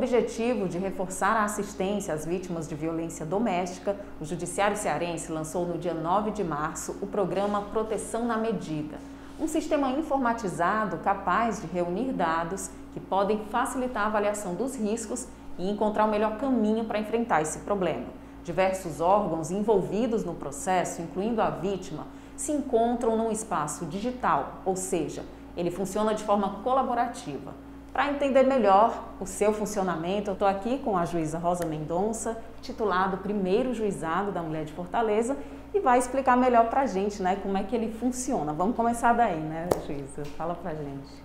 objetivo de reforçar a assistência às vítimas de violência doméstica, o Judiciário Cearense lançou no dia 9 de março o programa Proteção na Medida, um sistema informatizado capaz de reunir dados que podem facilitar a avaliação dos riscos e encontrar o melhor caminho para enfrentar esse problema. Diversos órgãos envolvidos no processo, incluindo a vítima, se encontram num espaço digital, ou seja, ele funciona de forma colaborativa. Para entender melhor o seu funcionamento, eu estou aqui com a juíza Rosa Mendonça, titular do primeiro juizado da Mulher de Fortaleza, e vai explicar melhor para a gente, né, como é que ele funciona. Vamos começar daí, né, juíza? Fala para a gente.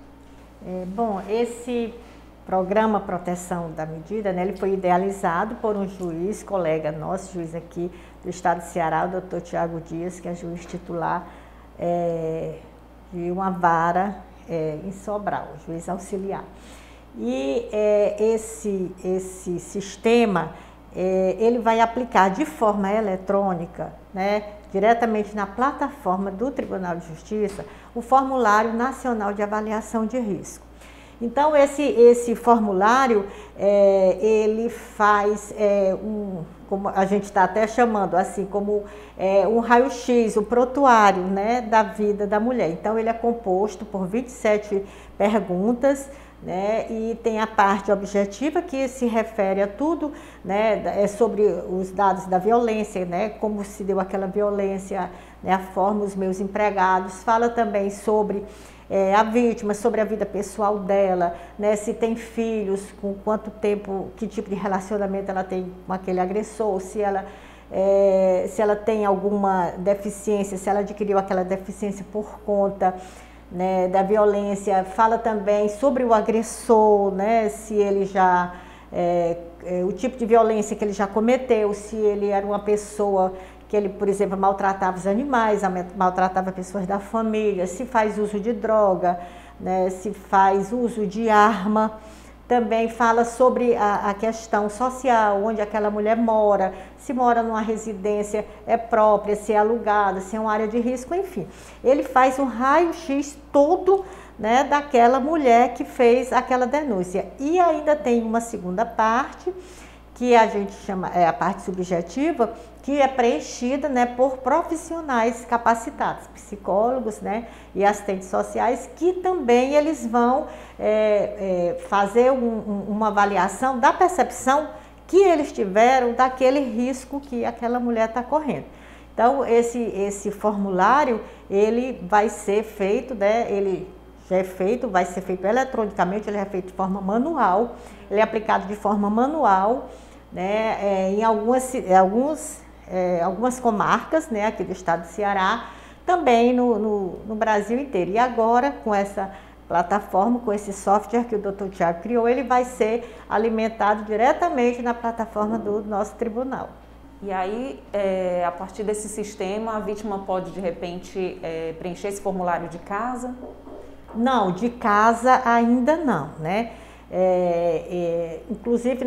Bom, esse programa Proteção da Medida, né, ele foi idealizado por um juiz, colega nosso, juiz aqui do estado de Ceará, o doutor Tiago Dias, que é juiz titular de uma vara em Sobral, juiz auxiliar. E esse sistema, ele vai aplicar de forma eletrônica, né, diretamente na plataforma do Tribunal de Justiça, o Formulário Nacional de Avaliação de Risco. Então, esse formulário, ele faz como a gente está até chamando, assim, como um raio-x, o prontuário, né, da vida da mulher. Então, ele é composto por 27 perguntas, né, e tem a parte objetiva que se refere a tudo, né, sobre os dados da violência, né, como se deu aquela violência, né, a forma, os meus empregados. Fala também sobre a vítima, sobre a vida pessoal dela, né, se tem filhos, com quanto tempo, que tipo de relacionamento ela tem com aquele agressor, se ela tem alguma deficiência, se ela adquiriu aquela deficiência por conta, né, da violência. Fala também sobre o agressor, né, se ele já, o tipo de violência que ele já cometeu, se ele era uma pessoa que ele, por exemplo, maltratava os animais, maltratava pessoas da família, se faz uso de droga, né, se faz uso de arma. Também fala sobre a questão social, onde aquela mulher mora, se mora numa residência própria, se é alugada, se é uma área de risco, enfim. Ele faz um raio-x todo, né, daquela mulher que fez aquela denúncia. E ainda tem uma segunda parte, que a gente chama, a parte subjetiva, que é preenchida, né, por profissionais capacitados, psicólogos, né, e assistentes sociais, que também eles vão fazer uma avaliação da percepção que eles tiveram daquele risco que aquela mulher está correndo. Então, esse formulário, ele vai ser feito, né, ele já é feito, vai ser feito eletronicamente, ele é feito de forma manual, ele é aplicado de forma manual, né, em algumas comarcas, né, aqui do estado de Ceará, também no Brasil inteiro. E agora, com essa plataforma, com esse software que o Dr. Tiago criou, ele vai ser alimentado diretamente na plataforma do nosso tribunal. E aí, a partir desse sistema, a vítima pode, de repente, preencher esse formulário de casa? Não, de casa ainda não, né? Inclusive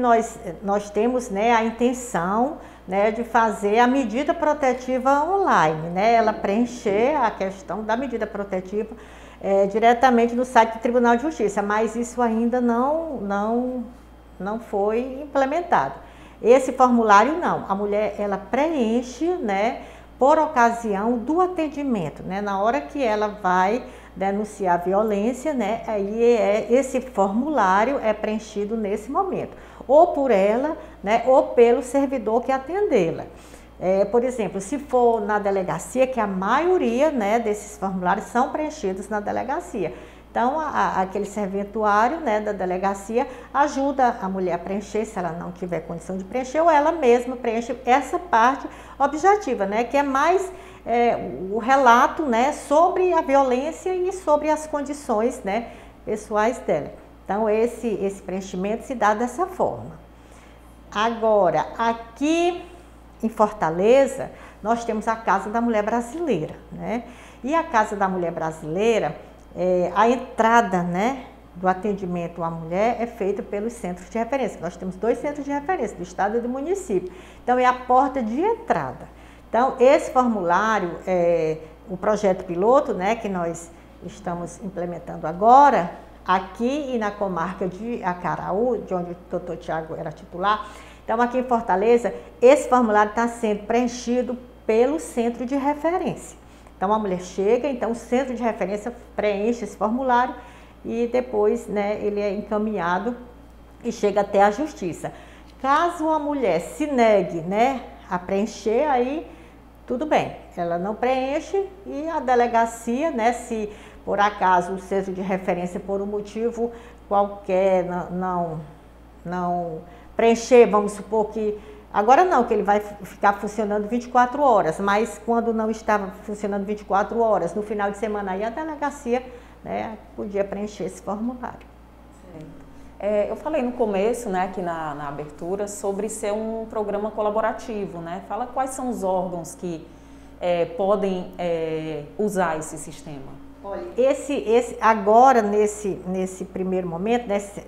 nós temos, né, a intenção, né, de fazer a medida protetiva online, né, ela preencher a questão da medida protetiva diretamente no site do Tribunal de Justiça, mas isso ainda não foi implementado. Esse formulário não, a mulher ela preenche, né, por ocasião do atendimento, né, na hora que ela vai denunciar violência, né, aí esse formulário é preenchido nesse momento, ou por ela, né, ou pelo servidor que atendê-la. Por exemplo, se for na delegacia, que a maioria, né, desses formulários são preenchidos na delegacia. Então, aquele serventuário, né, da delegacia ajuda a mulher a preencher, se ela não tiver condição de preencher, ou ela mesma preenche essa parte objetiva, né, que é mais o relato, né, sobre a violência e sobre as condições, né, pessoais dela. Então, esse preenchimento se dá dessa forma. Agora, aqui em Fortaleza, nós temos a Casa da Mulher Brasileira, né? E a Casa da Mulher Brasileira, a entrada, né, do atendimento à mulher é feita pelos centros de referência. Nós temos 2 centros de referência, do estado e do município. Então, é a porta de entrada. Então, esse formulário, o projeto piloto, né, que nós estamos implementando agora, aqui e na comarca de Acaraú, de onde o doutor Tiago era titular. Então, aqui em Fortaleza, esse formulário está sendo preenchido pelo centro de referência. Então, a mulher chega, então o centro de referência preenche esse formulário e depois, né, ele é encaminhado e chega até a justiça. Caso a mulher se negue, né, a preencher, aí tudo bem, ela não preenche e a delegacia, né, se por acaso o centro de referência por um motivo qualquer não preencher, vamos supor que agora não, que ele vai ficar funcionando 24 horas, mas quando não estava funcionando 24 horas, no final de semana aí a delegacia, né, podia preencher esse formulário. Eu falei no começo, né, aqui na abertura, sobre ser um programa colaborativo, né? Fala quais são os órgãos que podem usar esse sistema. Olha, agora nesse primeiro momento,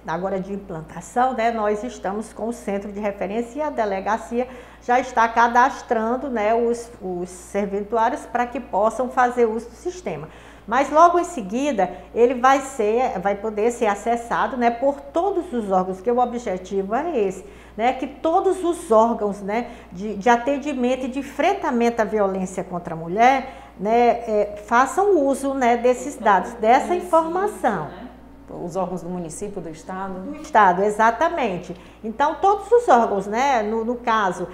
agora de implantação, né, nós estamos com o centro de referência e a delegacia já está cadastrando, né, os serventuários para que possam fazer uso do sistema. Mas logo em seguida ele vai poder ser acessado, né, por todos os órgãos, que o objetivo é esse, né, que todos os órgãos, né, de atendimento e de enfrentamento à violência contra a mulher, né, façam uso, né, desses dados, dessa informação. Né? Os órgãos do município, do estado? Do estado, exatamente. Então, todos os órgãos, né, no caso,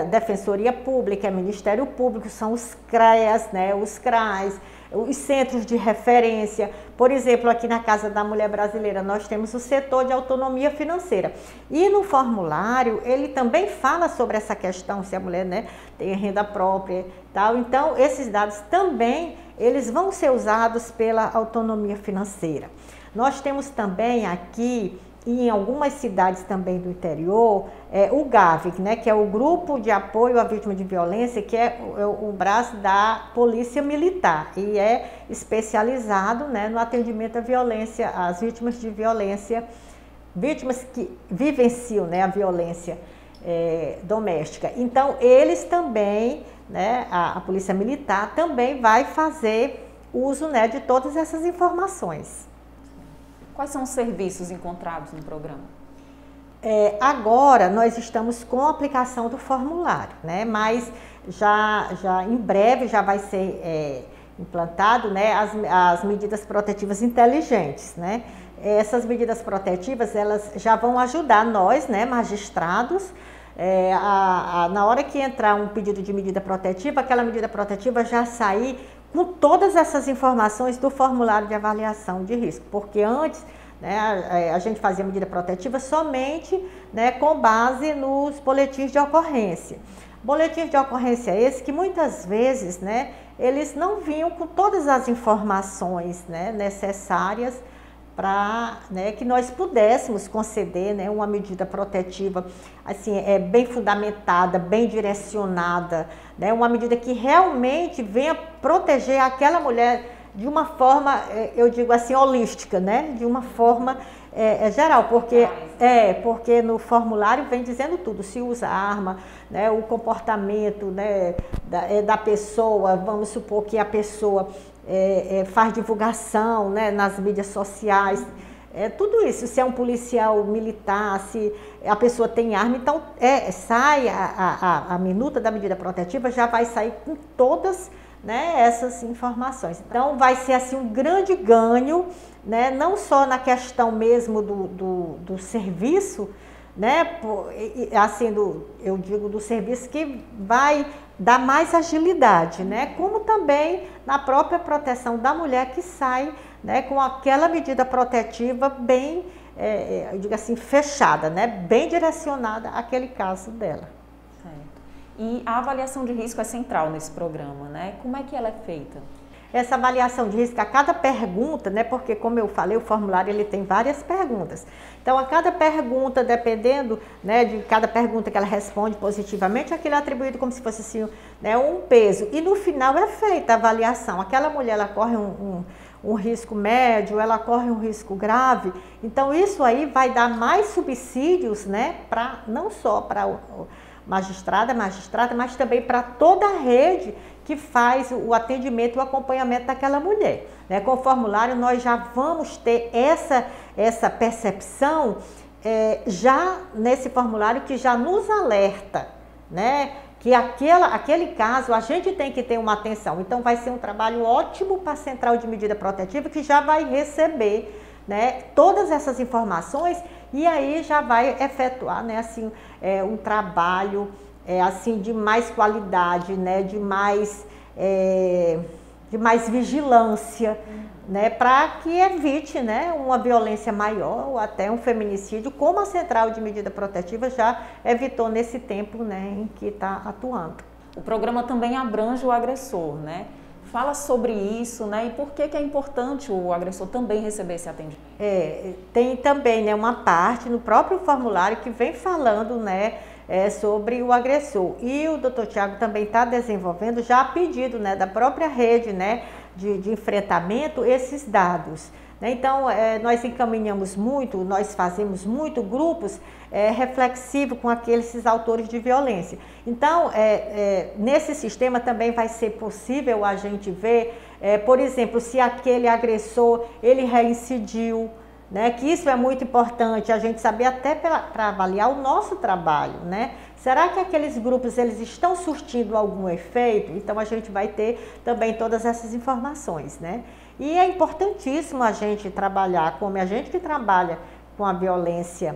Defensoria Pública, Ministério Público, são os CREAS, né, os CRAs, os centros de referência. Por exemplo, aqui na Casa da Mulher Brasileira, nós temos o setor de autonomia financeira. E no formulário, ele também fala sobre essa questão, se a mulher, né, tem renda própria e tal. Então, esses dados também, eles vão ser usados pela autonomia financeira. Nós temos também aqui, em algumas cidades também do interior, o GAV, né, que é o Grupo de Apoio à Vítima de Violência, que é o braço da Polícia Militar e é especializado, né, no atendimento à violência, às vítimas de violência, vítimas que vivenciam, né, a violência doméstica. Então, eles também, né, a Polícia Militar também vai fazer uso, né, de todas essas informações. Quais são os serviços encontrados no programa? Agora nós estamos com a aplicação do formulário, né? Mas já em breve já vai ser implantado, né, as medidas protetivas inteligentes, né? Essas medidas protetivas, elas já vão ajudar nós, né, magistrados, na hora que entrar um pedido de medida protetiva, aquela medida protetiva já sair com todas essas informações do formulário de avaliação de risco, porque antes, né, a gente fazia medida protetiva somente, né, com base nos boletins de ocorrência. Boletins de ocorrência esse que muitas vezes, né, eles não vinham com todas as informações, né, necessárias para, né, que nós pudéssemos conceder, né, uma medida protetiva assim, bem fundamentada, bem direcionada, né, uma medida que realmente venha proteger aquela mulher de uma forma, eu digo assim, holística, né, de uma forma geral, porque no formulário vem dizendo tudo, se usa arma, né, o comportamento, né, da pessoa, vamos supor que a pessoa faz divulgação, né, nas mídias sociais, tudo isso, se é um policial militar, se a pessoa tem arma, então sai a minuta da medida protetiva, já vai sair com todas, né, essas informações. Então vai ser assim um grande ganho, né, não só na questão mesmo do serviço, né, assim, eu digo do serviço que vai dar mais agilidade, né, como também na própria proteção da mulher que sai, né, com aquela medida protetiva bem, eu digo assim, fechada, né, bem direcionada àquele caso dela. Certo. E a avaliação de risco é central nesse programa, né? Como é que ela é feita? Essa avaliação de risco, a cada pergunta, né, porque como eu falei, o formulário ele tem várias perguntas. Então, a cada pergunta, dependendo, né, de cada pergunta que ela responde positivamente, aquilo é atribuído como se fosse assim, né, um peso. E no final é feita a avaliação. Aquela mulher, ela corre um risco médio, ela corre um risco grave. Então, isso aí vai dar mais subsídios, né, não só para magistrada, mas também para toda a rede que faz o atendimento e o acompanhamento daquela mulher. Né? Com o formulário nós já vamos ter essa percepção já nesse formulário que já nos alerta, né? Que aquele caso a gente tem que ter uma atenção. Então vai ser um trabalho ótimo para a Central de Medida Protetiva, que já vai receber, né, todas essas informações e aí já vai efetuar, né, assim, um trabalho assim, de mais qualidade, né, de mais vigilância, né, para que evite, né, uma violência maior ou até um feminicídio, como a Central de Medida Protetiva já evitou nesse tempo, né, em que está atuando. O programa também abrange o agressor, né? Fala sobre isso, né? E por que é importante o agressor também receber esse atendimento? Tem também, né, uma parte no próprio formulário que vem falando, né, sobre o agressor. E o Dr. Tiago também está desenvolvendo, já a pedido, né, da própria rede, né, de enfrentamento, esses dados. Então, nós encaminhamos muito, nós fazemos muito grupos reflexivos com esses autores de violência. Então, nesse sistema também vai ser possível a gente ver, por exemplo, se aquele agressor, ele reincidiu, né? Que isso é muito importante, a gente saber até para avaliar o nosso trabalho, né? Será que aqueles grupos, eles estão surtindo algum efeito? Então, a gente vai ter também todas essas informações, né? E é importantíssimo a gente trabalhar, como a gente que trabalha com a violência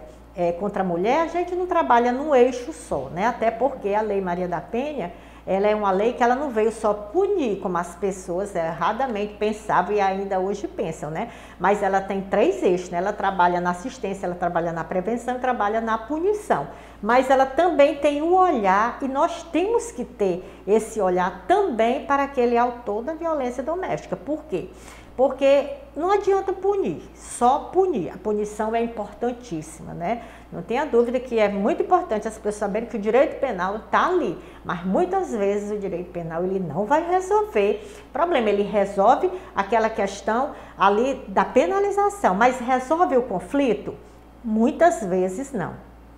contra a mulher, a gente não trabalha num eixo só, né? Até porque a Lei Maria da Penha, ela é uma lei que ela não veio só punir, como as pessoas erradamente pensavam e ainda hoje pensam, né? Mas ela tem 3 eixos, né? Ela trabalha na assistência, ela trabalha na prevenção e trabalha na punição. Mas ela também tem um olhar, e nós temos que ter esse olhar também para aquele autor da violência doméstica. Por quê? Porque não adianta punir, só punir. A punição é importantíssima, né? Não tenha dúvida que é muito importante as pessoas saberem que o direito penal está ali, mas muitas vezes o direito penal ele não vai resolver o problema. Ele resolve aquela questão ali da penalização, mas resolve o conflito? Muitas vezes não,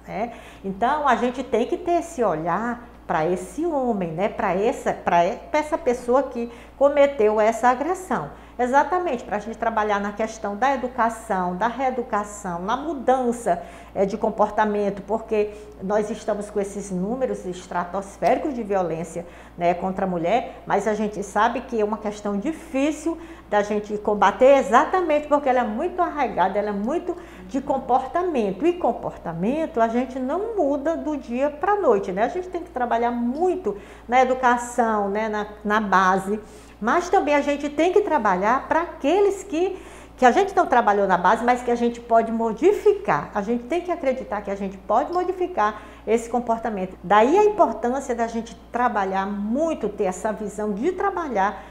né? Então a gente tem que ter esse olhar para esse homem, né? Para essa pessoa que cometeu essa agressão. Exatamente, para a gente trabalhar na questão da educação, da reeducação, na mudança de comportamento, porque nós estamos com esses números estratosféricos de violência, né, contra a mulher, mas a gente sabe que é uma questão difícil da gente combater exatamente porque ela é muito arraigada, ela é muito de comportamento. E comportamento a gente não muda do dia para a noite, né? A gente tem que trabalhar muito na educação, né, na base. Mas também a gente tem que trabalhar para aqueles que a gente não trabalhou na base, mas que a gente pode modificar. A gente tem que acreditar que a gente pode modificar esse comportamento. Daí a importância da gente trabalhar muito, ter essa visão de trabalhar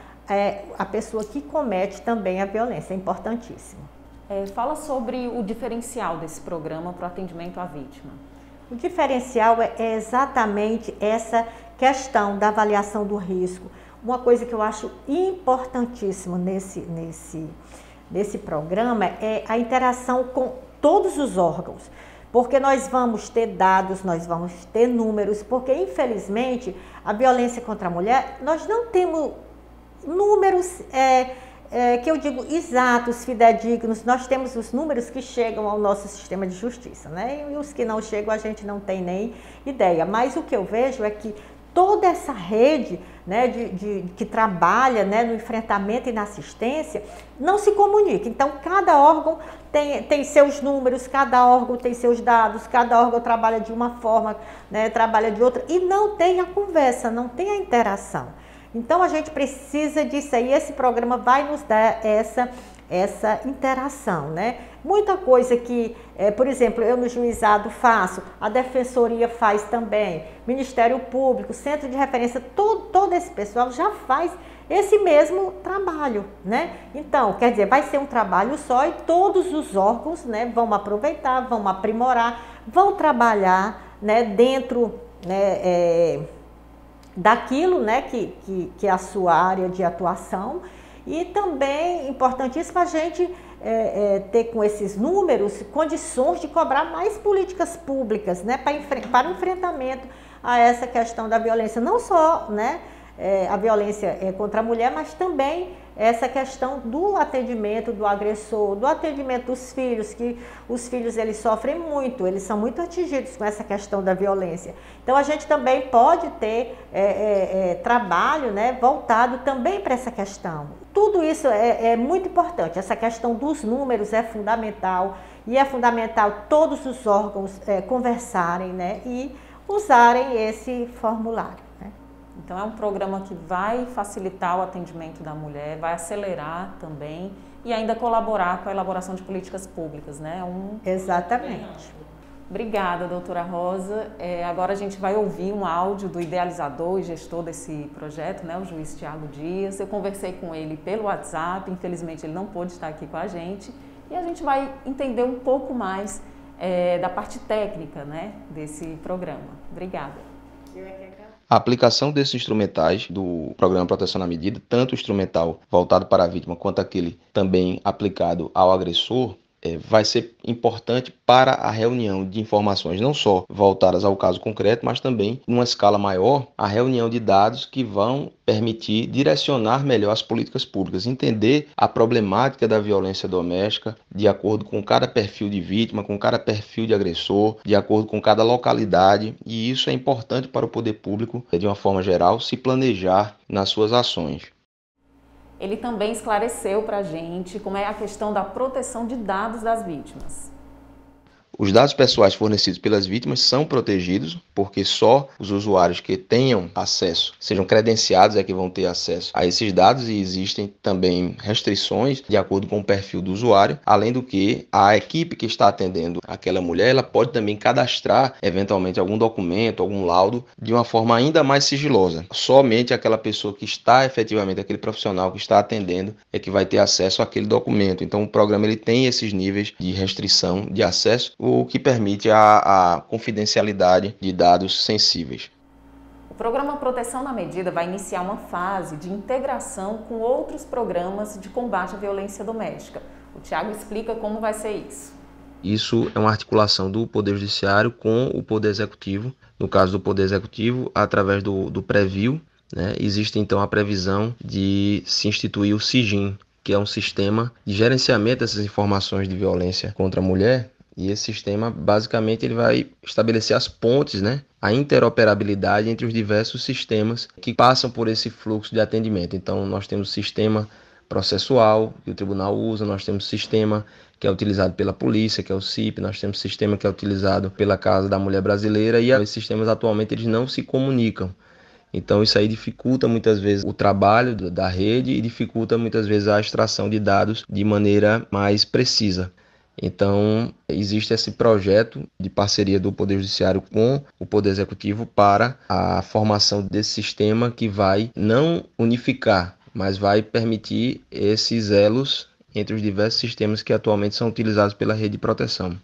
a pessoa que comete também a violência. É importantíssimo. Fala sobre o diferencial desse programa para o atendimento à vítima. O diferencial é exatamente essa questão da avaliação do risco. Uma coisa que eu acho importantíssima nesse programa é a interação com todos os órgãos, porque nós vamos ter dados, nós vamos ter números, porque infelizmente a violência contra a mulher, nós não temos números que eu digo exatos, fidedignos, nós temos os números que chegam ao nosso sistema de justiça, né? E os que não chegam a gente não tem nem ideia, mas o que eu vejo é que toda essa rede, né, que trabalha, né, no enfrentamento e na assistência, não se comunica. Então, cada órgão tem seus números, cada órgão tem seus dados, cada órgão trabalha de uma forma, né, trabalha de outra, e não tem a conversa, não tem a interação. Então, a gente precisa disso aí, esse programa vai nos dar essa interação, né? Muita coisa que, por exemplo, eu no juizado faço, a Defensoria faz também, Ministério Público, Centro de Referência, todo esse pessoal já faz esse mesmo trabalho, né? Então, quer dizer, vai ser um trabalho só e todos os órgãos, né, vão aproveitar, vão aprimorar, vão trabalhar, né, dentro, né, daquilo, né, que é a sua área de atuação. E também importantíssimo a gente ter com esses números condições de cobrar mais políticas públicas, né, para o enfrentamento a essa questão da violência, não só, né, a violência contra a mulher, mas também essa questão do atendimento do agressor, do atendimento dos filhos, que os filhos eles sofrem muito, eles são muito atingidos com essa questão da violência. Então a gente também pode ter trabalho, né, voltado também para essa questão. Tudo isso é muito importante, essa questão dos números é fundamental, e é fundamental todos os órgãos conversarem, né, e usarem esse formulário. Então é um programa que vai facilitar o atendimento da mulher, vai acelerar também e ainda colaborar com a elaboração de políticas públicas, né? Exatamente. Obrigada, doutora Rosa. Agora a gente vai ouvir um áudio do idealizador e gestor desse projeto, né? O juiz Tiago Dias. Eu conversei com ele pelo WhatsApp, infelizmente ele não pôde estar aqui com a gente, e a gente vai entender um pouco mais da parte técnica, né, desse programa. Obrigada. A aplicação desses instrumentais do Programa Proteção na Medida, tanto o instrumental voltado para a vítima quanto aquele também aplicado ao agressor, vai ser importante para a reunião de informações, não só voltadas ao caso concreto, mas também, numa escala maior, a reunião de dados que vão permitir direcionar melhor as políticas públicas, entender a problemática da violência doméstica de acordo com cada perfil de vítima, com cada perfil de agressor, de acordo com cada localidade, e isso é importante para o poder público, de uma forma geral, se planejar nas suas ações. Ele também esclareceu para a gente como é a questão da proteção de dados das vítimas. Os dados pessoais fornecidos pelas vítimas são protegidos, porque só os usuários que tenham acesso, sejam credenciados, é que vão ter acesso a esses dados, e existem também restrições de acordo com o perfil do usuário, além do que a equipe que está atendendo aquela mulher, ela pode também cadastrar eventualmente algum documento, algum laudo, de uma forma ainda mais sigilosa. Somente aquela pessoa que está efetivamente, aquele profissional que está atendendo, é que vai ter acesso àquele documento. Então o programa ele tem esses níveis de restrição de acesso, o que permite a confidencialidade de dados sensíveis. O programa Proteção na Medida vai iniciar uma fase de integração com outros programas de combate à violência doméstica. O Tiago explica como vai ser isso. Isso é uma articulação do Poder Judiciário com o Poder Executivo. No caso do Poder Executivo, através do Previl, né, existe então a previsão de se instituir o SIGIN, que é um sistema de gerenciamento dessas informações de violência contra a mulher. E esse sistema, basicamente, ele vai estabelecer as pontes, né? A interoperabilidade entre os diversos sistemas que passam por esse fluxo de atendimento. Então, nós temos o sistema processual que o tribunal usa, nós temos o sistema que é utilizado pela polícia, que é o CIP, nós temos o sistema que é utilizado pela Casa da Mulher Brasileira, e esses sistemas atualmente eles não se comunicam. Então isso aí dificulta muitas vezes o trabalho da rede e dificulta muitas vezes a extração de dados de maneira mais precisa. Então, existe esse projeto de parceria do Poder Judiciário com o Poder Executivo para a formação desse sistema que vai não unificar, mas vai permitir esses elos entre os diversos sistemas que atualmente são utilizados pela rede de proteção.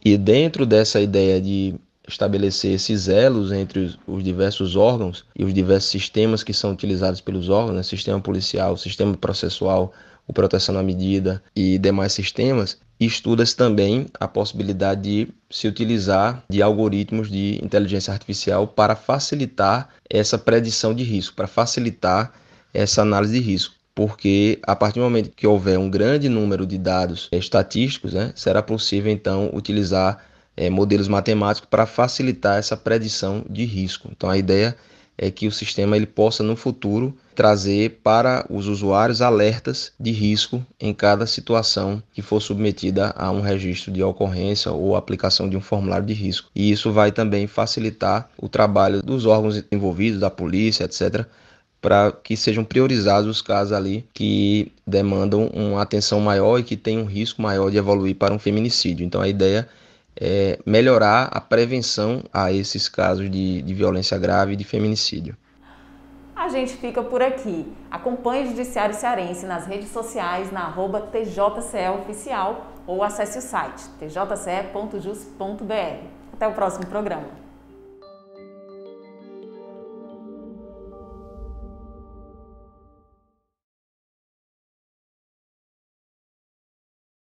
E dentro dessa ideia de estabelecer esses elos entre os diversos órgãos e os diversos sistemas que são utilizados pelos órgãos, né? Sistema policial, sistema processual, o Proteção na Medida e demais sistemas, estuda-se também a possibilidade de se utilizar de algoritmos de inteligência artificial para facilitar essa predição de risco, para facilitar essa análise de risco. Porque a partir do momento que houver um grande número de dados estatísticos, né, será possível então utilizar modelos matemáticos para facilitar essa predição de risco. Então a ideia é que o sistema ele possa no futuro trazer para os usuários alertas de risco em cada situação que for submetida a um registro de ocorrência ou aplicação de um formulário de risco. E isso vai também facilitar o trabalho dos órgãos envolvidos, da polícia, etc., para que sejam priorizados os casos ali que demandam uma atenção maior e que têm um risco maior de evoluir para um feminicídio. Então a ideia é melhorar a prevenção a esses casos de violência grave e de feminicídio. A gente fica por aqui. Acompanhe o Judiciário Cearense nas redes sociais na @TJCEoficial ou acesse o site tjce.jus.br. Até o próximo programa.